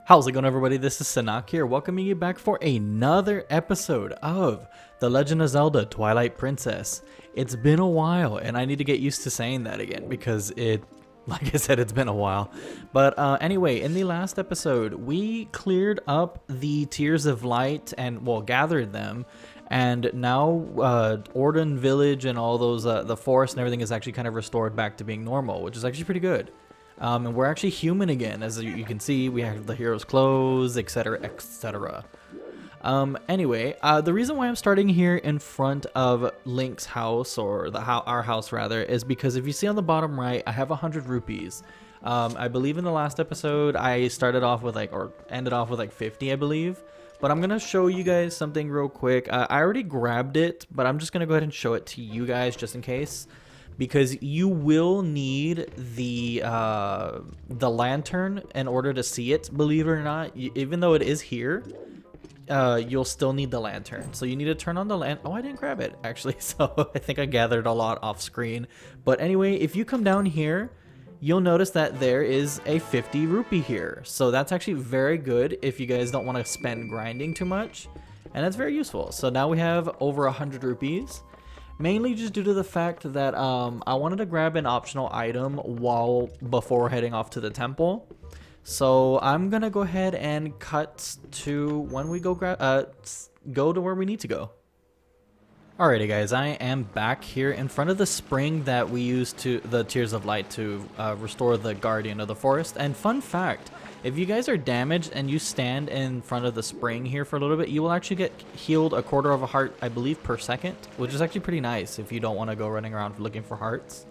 How's it going, everybody? This is Sunaak here, welcoming you back for another episode of The Legend of Zelda Twilight Princess. It's been a while, and I need to get used to saying that again because like I said, it's been a while. But anyway, in the last episode, we cleared up the Tears of Light and, well, gathered them. And now Orden Village and all those, the forest and everything is actually kind of restored back to being normal, which is actually pretty good. And we're actually human again. As you can see, we have the hero's clothes, etc., etc. Anyway, the reason why I'm starting here in front of Link's house, or our house rather, is because if you see on the bottom right, I have 100 rupees. I believe in the last episode, I started off with ended off with 50, I believe. But I'm going to show you guys something real quick. I already grabbed it, but I'm just going to go ahead and show it to you guys just in case. Because you will need the lantern in order to see it, believe it or not. Even though it is here, you'll still need the lantern. So you need to turn on the Oh, I didn't grab it, actually. So I think I gathered a lot off screen. But anyway, if you come down here, you'll notice that there is a 50 rupee here. So that's actually very good if you guys don't want to spend grinding too much. And that's very useful. So now we have over 100 rupees. Mainly just due to the fact that I wanted to grab an optional item before heading off to the temple. So I'm gonna go ahead and cut to when we go to where we need to go. Alrighty guys, I am back here in front of the spring that we used the Tears of Light to restore the Guardian of the Forest. And fun fact, if you guys are damaged and you stand in front of the spring here for a little bit, you will actually get healed a quarter of a heart, I believe, per second, which is actually pretty nice if you don't want to go running around looking for hearts.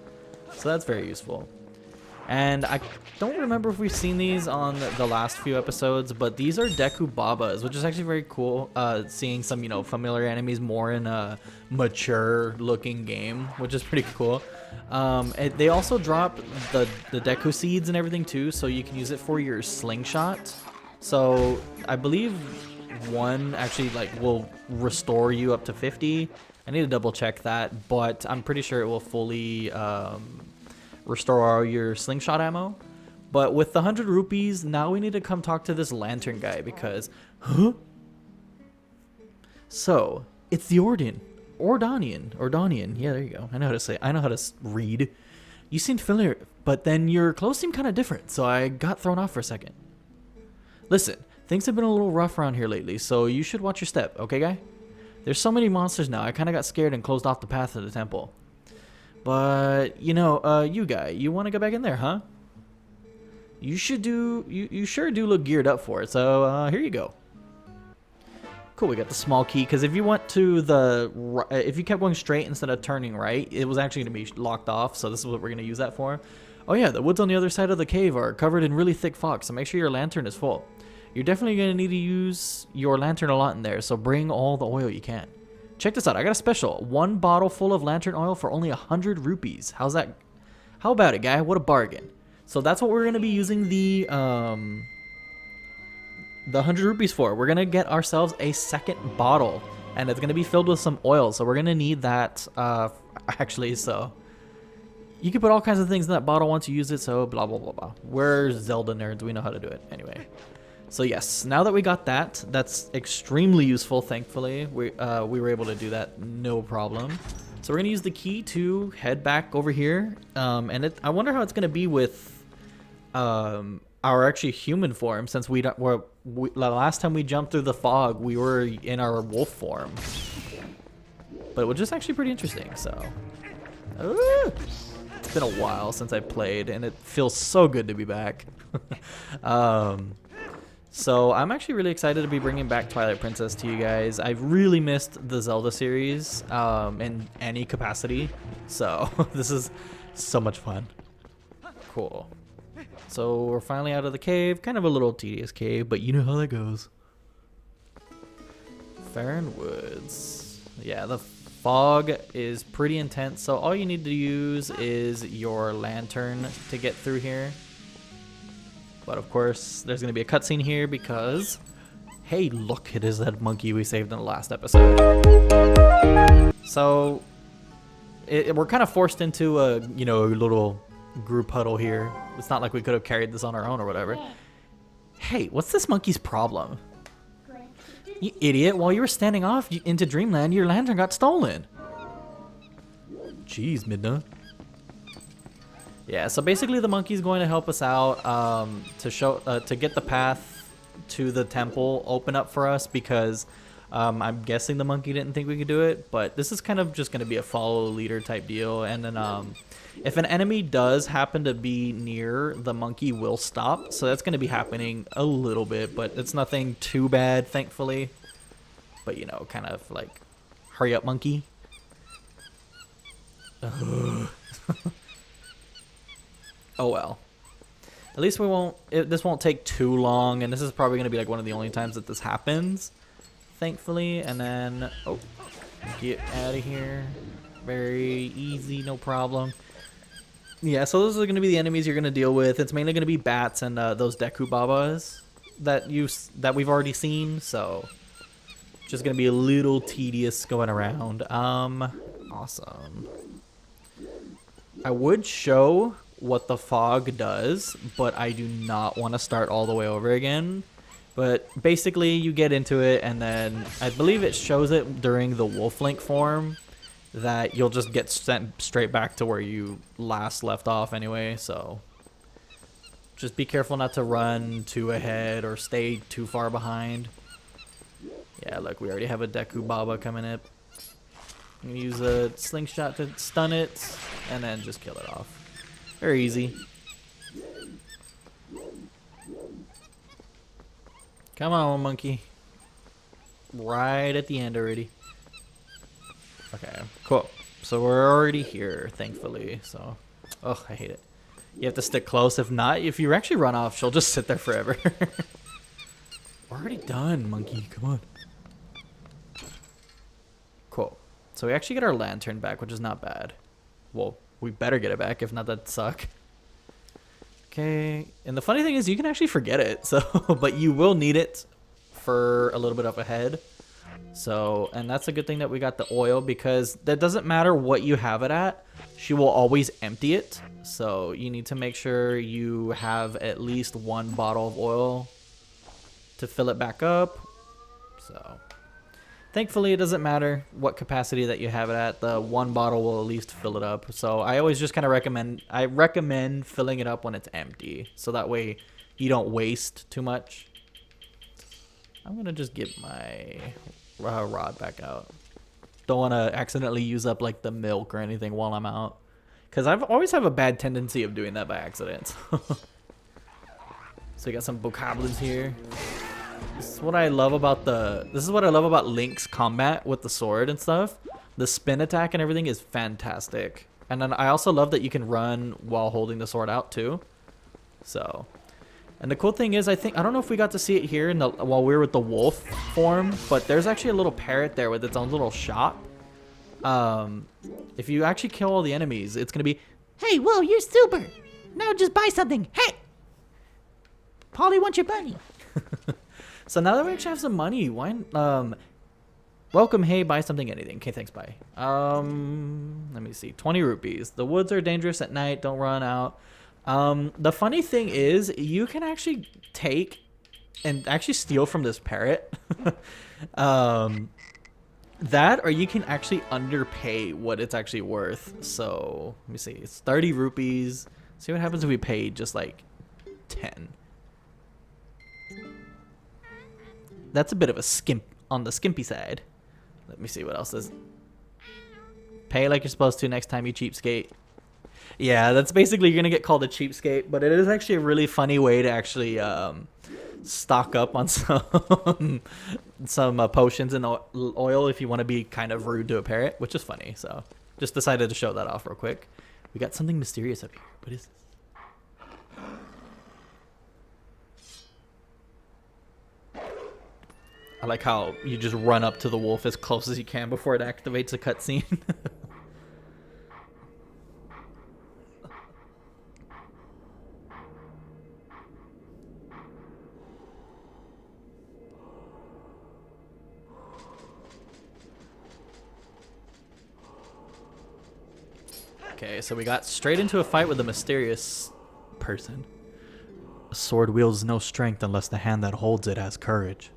So that's very useful. And I don't remember if we've seen these on the last few episodes, but these are Deku Babas, which is actually very cool. Seeing some, familiar enemies more in a mature looking game, which is pretty cool. They also drop the Deku seeds and everything too, so you can use it for your slingshot. So I believe one actually will restore you up to 50. I need to double check that, but I'm pretty sure it will fully restore all your slingshot ammo. But with the 100 rupees, now we need to come talk to this lantern guy because, So it's the Ordanian. Yeah, there you go. I know how to read. You seem familiar, but then your clothes seem kind of different, so I got thrown off for a second. Listen, things have been a little rough around here lately, so you should watch your step, okay, guy? There's so many monsters now, I kind of got scared and closed off the path to the temple. But, you guy, you want to go back in there, huh? You sure do look geared up for it, so here you go. Cool, we got the small key, because if you went to if you kept going straight instead of turning right, it was actually going to be locked off, so this is what we're going to use that for. Oh yeah, the woods on the other side of the cave are covered in really thick fog, so make sure your lantern is full. You're definitely going to need to use your lantern a lot in there, so bring all the oil you can. Check this out, I got a special. 1 bottle full of lantern oil for only 100 rupees. How's that? How about it, guy? What a bargain. So that's what we're going to be using the 100 rupees for. We're going to get ourselves a second bottle, and it's going to be filled with some oil, so we're going to need that, actually, so you can put all kinds of things in that bottle once you use it, so blah, blah, blah, blah. We're Zelda nerds. We know how to do it. Anyway. So yes, now that we got that, that's extremely useful, thankfully. We were able to do that, no problem. So we're going to use the key to head back over here. And I wonder how it's going to be with our actually human form, since the last time we jumped through the fog, we were in our wolf form. But it was just actually pretty interesting, so. It's been a while since I played, and it feels so good to be back. So I'm actually really excited to be bringing back Twilight Princess to you guys. I've really missed the Zelda series in any capacity, so this is so much fun. Cool. So we're finally out of the cave. Kind of a little tedious cave, but you know how that goes. Faron Woods. Yeah, the fog is pretty intense, so all you need to use is your lantern to get through here. But of course, there's going to be a cutscene here because, hey, look, it is that monkey we saved in the last episode. So, we're kind of forced into a, little group huddle here. It's not like we could have carried this on our own or whatever. Hey, what's this monkey's problem? You idiot, while you were standing off into Dreamland, your lantern got stolen. Jeez, Midna. Yeah, so basically the monkey's going to help us out to get the path to the temple open up for us, because I'm guessing the monkey didn't think we could do it, but this is kind of just going to be a follow leader type deal. And then if an enemy does happen to be near, the monkey will stop. So that's going to be happening a little bit, but it's nothing too bad, thankfully. But, you know, kind of like, hurry up, monkey. Oh well. At least we won't, this won't take too long, and this is probably going to be like one of the only times that this happens, thankfully. And then, oh, get out of here. Very easy, no problem. Yeah, so those are going to be the enemies you're going to deal with. It's mainly going to be bats and those Deku Babas that we've already seen, so just going to be a little tedious going around. Awesome. I would show what the fog does, but I do not want to start all the way over again. But basically you get into it, and then I believe it shows it during the wolf link form that you'll just get sent straight back to where you last left off anyway. So just be careful not to run too ahead or stay too far behind. Yeah, look, we already have a Deku Baba coming up. I'm gonna use a slingshot to stun it and then just kill it off. Very easy. Come on, monkey. Right at the end already. Okay, cool. So we're already here, thankfully. So, oh, I hate it. You have to stick close. If not, if you actually run off, she'll just sit there forever. We're already done, monkey. Come on. Cool. So we actually get our lantern back, which is not bad. Well, we better get it back. If not, that'd suck. Okay. And the funny thing is, you can actually forget it. So, but you will need it for a little bit up ahead. So, and that's a good thing that we got the oil, because that doesn't matter what you have it at. She will always empty it. So you need to make sure you have at least one bottle of oil to fill it back up. So thankfully, it doesn't matter what capacity that you have it at. The one bottle will at least fill it up. So I always just kind of recommend filling it up when it's empty, so that way you don't waste too much. I'm going to just get my rod back out. Don't want to accidentally use up like the milk or anything while I'm out, because I've always have a bad tendency of doing that by accident. So we got some bokoblins here. This is what I love about Link's combat with the sword and stuff. The spin attack and everything is fantastic. And then I also love that you can run while holding the sword out too. So, and the cool thing is, I don't know if we got to see it here while we were with the wolf form, but there's actually a little parrot there with its own little shop. If you actually kill all the enemies, it's gonna be, "Hey, whoa, you're super. Now just buy something. Hey, Polly wants your bunny." So now that we actually have some money, why? Welcome, hey, buy something, anything. Okay, thanks, bye. Let me see, 20 rupees. The woods are dangerous at night. Don't run out. The funny thing is, you can actually take and actually steal from this parrot. That, or you can actually underpay what it's actually worth. So let me see, it's 30 rupees. See what happens if we pay just like 10. That's a bit of a skimp on the skimpy side. Let me see what else is. Pay like you're supposed to next time, you cheapskate. Yeah, that's basically, you're gonna get called a cheapskate, but it is actually a really funny way to actually stock up on some potions and oil if you want to be kind of rude to a parrot, which is funny. So just decided to show that off real quick. We got something mysterious up here. What is this? I like how you just run up to the wolf as close as you can before it activates a cutscene. Okay, so we got straight into a fight with a mysterious person. A sword wields no strength unless the hand that holds it has courage.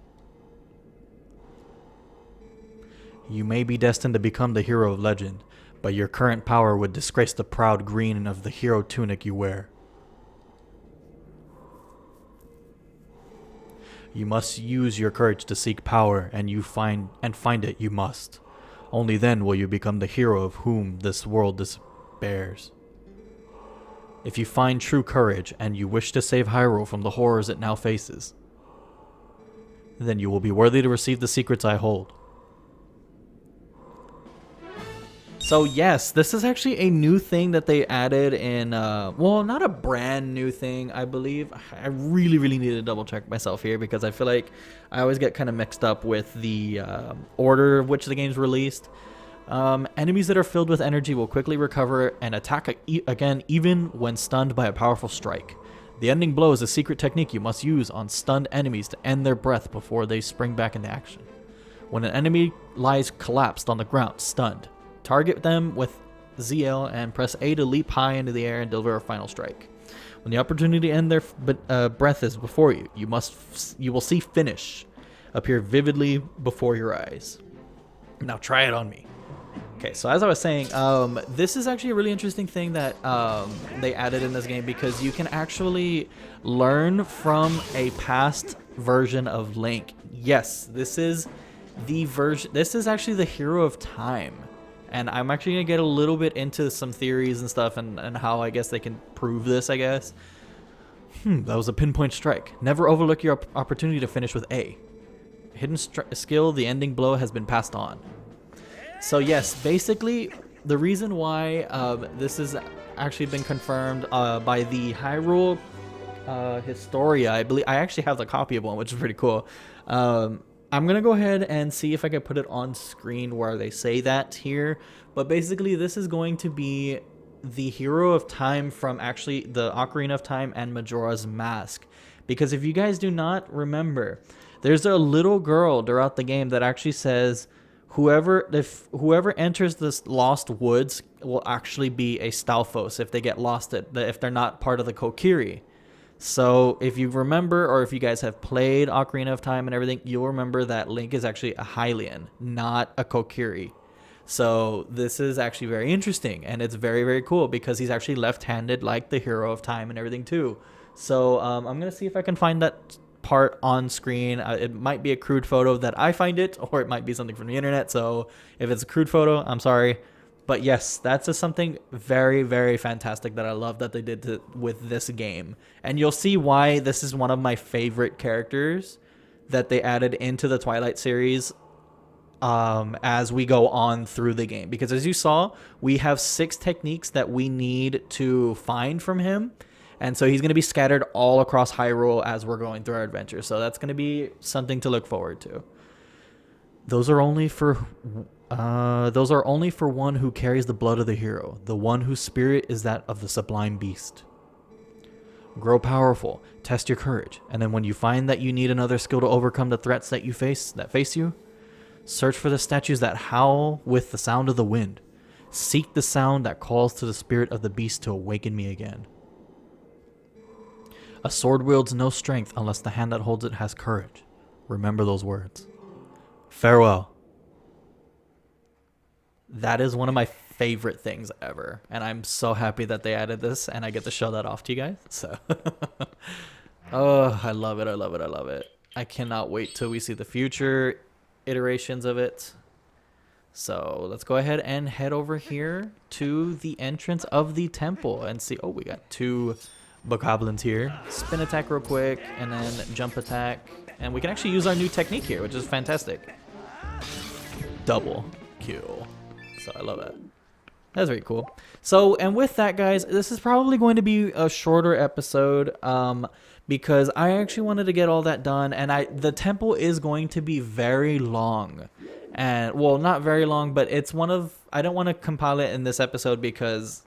You may be destined to become the hero of legend, but your current power would disgrace the proud green of the hero tunic you wear. You must use your courage to seek power, and find it you must. Only then will you become the hero of whom this world despairs. If you find true courage and you wish to save Hyrule from the horrors it now faces, then you will be worthy to receive the secrets I hold. So yes, this is actually a new thing that they added in, well, not a brand new thing, I believe. I really need to double check myself here because I feel like I always get kind of mixed up with the order of which the game's released. Enemies that are filled with energy will quickly recover and attack again even when stunned by a powerful strike. The ending blow is a secret technique you must use on stunned enemies to end their breath before they spring back into action. When an enemy lies collapsed on the ground, stunned, target them with ZL and press A to leap high into the air and deliver a final strike. When the opportunity to end their breath is before you, you will see finish appear vividly before your eyes. Now try it on me. Okay, so as I was saying, this is actually a really interesting thing that they added in this game because you can actually learn from a past version of Link. Yes, this is the version. This is actually the Hero of Time. And I'm actually going to get a little bit into some theories and stuff and how I guess they can prove this, I guess. That was a pinpoint strike. Never overlook your opportunity to finish with A. Hidden skill, the ending blow has been passed on. So yes, basically, the reason why this has actually been confirmed by the Hyrule Historia, I believe. I actually have the copy of one, which is pretty cool. I'm going to go ahead and see if I can put it on screen where they say that here. But basically, this is going to be the Hero of Time from actually the Ocarina of Time and Majora's Mask. Because if you guys do not remember, there's a little girl throughout the game that actually says, whoever enters this lost woods will actually be a Stalfos if they get lost, if they're not part of the Kokiri. So if you remember, or if you guys have played Ocarina of Time and everything, you'll remember that Link is actually a Hylian, not a Kokiri. So this is actually very interesting, and it's very cool because he's actually left-handed like the Hero of Time and everything too. So I'm going to see if I can find that part on screen. It might be a crude photo that I find it, or it might be something from the internet. So if it's a crude photo, I'm sorry. But yes, that's just something very fantastic that I love that they did with this game. And you'll see why this is one of my favorite characters that they added into the Twilight series as we go on through the game. Because as you saw, we have 6 techniques that we need to find from him. And so he's going to be scattered all across Hyrule as we're going through our adventure. So that's going to be something to look forward to. Those are only for one who carries the blood of the hero, the one whose spirit is that of the sublime beast. Grow powerful, test your courage, and then when you find that you need another skill to overcome the threats that face you, search for the statues that howl with the sound of the wind. Seek the sound that calls to the spirit of the beast to awaken me again. A sword wields no strength unless the hand that holds it has courage. Remember those words. Farewell. That is one of my favorite things ever, and I'm so happy that they added this and I get to show that off to you guys. So oh, I love it. I cannot wait till we see the future iterations of it. So let's go ahead and head over here to the entrance of the temple and see. Oh, we got 2 bokoblins here. Spin attack real quick and then jump attack, and we can actually use our new technique here, which is fantastic. Double kill. So I love that. That's very cool. So, and with that, guys, this is probably going to be a shorter episode because I actually wanted to get all that done, and the temple is going to be very long. And, well, not very long, but it's I don't want to compile it in this episode because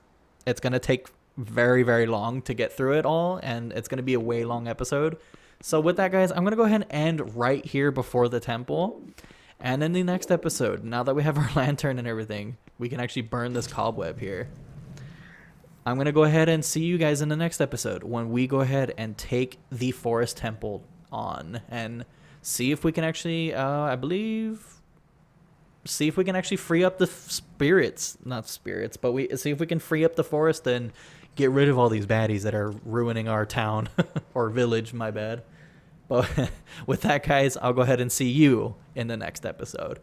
it's going to take very long to get through it all, and it's going to be a way long episode. So with that, guys, I'm going to go ahead and end right here before the temple. And in the next episode, now that we have our lantern and everything, we can actually burn this cobweb here. I'm going to go ahead and see you guys in the next episode when we go ahead and take the Forest Temple on and see if we can actually, see if we can actually free up the not spirits, but we see if we can free up the forest and get rid of all these baddies that are ruining our town or village, my bad. But with that, guys, I'll go ahead and see you in the next episode.